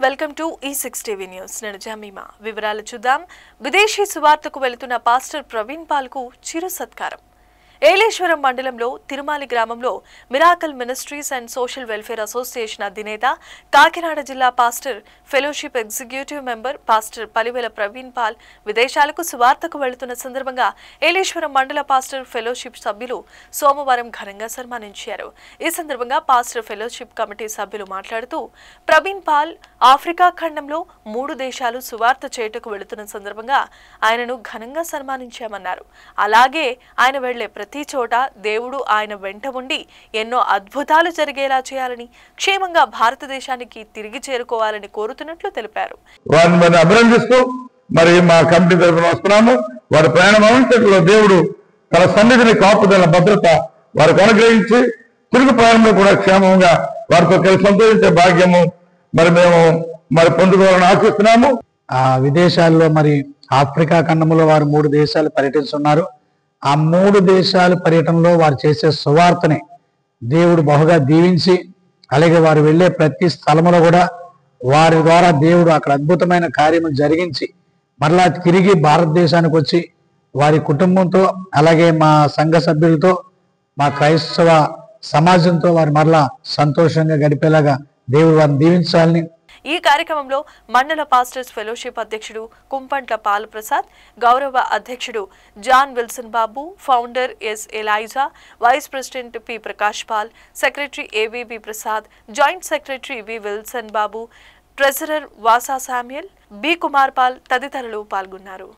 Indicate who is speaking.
Speaker 1: Welcome to E6 TV news. నేను Jemimah. వివరాలు చూద్దాం. విదేశీ సువార్తకు వెళుతున్న పాస్టర్ ప్రవీణ్ పాల్ కు చిరు సత్కారం. ఏలేశ్వరం మండలంలో తిరుమాలి గ్రామంలో miracle ministries and social welfare association అధినేత, కాకినాడ జిల్లా pastor fellowship executive member pastor Palivela Praveen Paul విదేశాలకు సువార్తకు వెళుతున్న సందర్భంగా ఏలేశ్వరం మండల పాస్టర్ ఫెలోషిప్ సభ్యులు సోమవారం ఘనంగా సన్మానించారు. ఈ సందర్భంగా పాస్టర్ ఫెలోషిప్ కమిటీ సభ్యులు మాట్లాడుతూ, ప్రవీణ్ పాల్ ఆఫ్రికా ఖండంలో 3 దేశాలు సువార్త చేయుటకు వెళుతున్న సందర్భంగా ఆయనను ఘనంగా సన్మానించామన్నారు. అలాగే ఆయన వెళ్లే ప్రతి చోట దేవుడు ఆయన వెంట ఉండి ఎన్నో అద్భుతాలు జరిగేలా చేయాలని, క్షేమంగా భారతదేశానికి తిరిగి చేరుకోవాలని కోరుతున్నట్లు తెలిపారు.
Speaker 2: వారిని అభినందిస్తూ మరి మా కమిటీ తరఫున వస్తున్నాము. వారి ప్రయాణం అంతట్లో దేవుడు తన సన్నిధిని, కాపుదల, భద్రత వారికి అనుగ్రహించి తిరుగు ప్రయాణంలో కూడా క్షేమంగా వారితో కలిసి సంతోషించే భాగ్యము మేము పొందుకోవాలని ఆశిస్తున్నాము.
Speaker 3: విదేశాల్లో ఆఫ్రికా ఖండంలో వారు 3 దేశాలు పర్యటిస్తున్నారు. ఆ 3 దేశాల పర్యటనలో వారు చేసే సువార్తని దేవుడు బహుగా దీవించి, అలాగే వారు వెళ్లే ప్రతి స్థలములో కూడా వారి ద్వారా దేవుడు అక్కడ అద్భుతమైన కార్యము జరిగించి మరలా తిరిగి భారతదేశానికి వచ్చి వారి కుటుంబంతో, అలాగే మా సంఘ సభ్యులతో, మా క్రైస్తవ సమాజంతో వారు మరలా సంతోషంగా గడిపేలాగా దేవుడు వారిని దీవించాలని.
Speaker 1: ఈ కార్యక్రమంలో మండల పాస్టర్స్ ఫెలోషిప్ అధ్యక్షుడు కుంపంట్ల పాలప్రసాద్, గౌరవ అధ్యక్షుడు John Wilson Babu, founder S Eliza, vice president P Prakash Paul, secretary AVB Prasad, joint secretary V Wilson Babu, treasurer Vasa Samuel, B Kumar Paul తదితరులు పాల్గొన్నారు.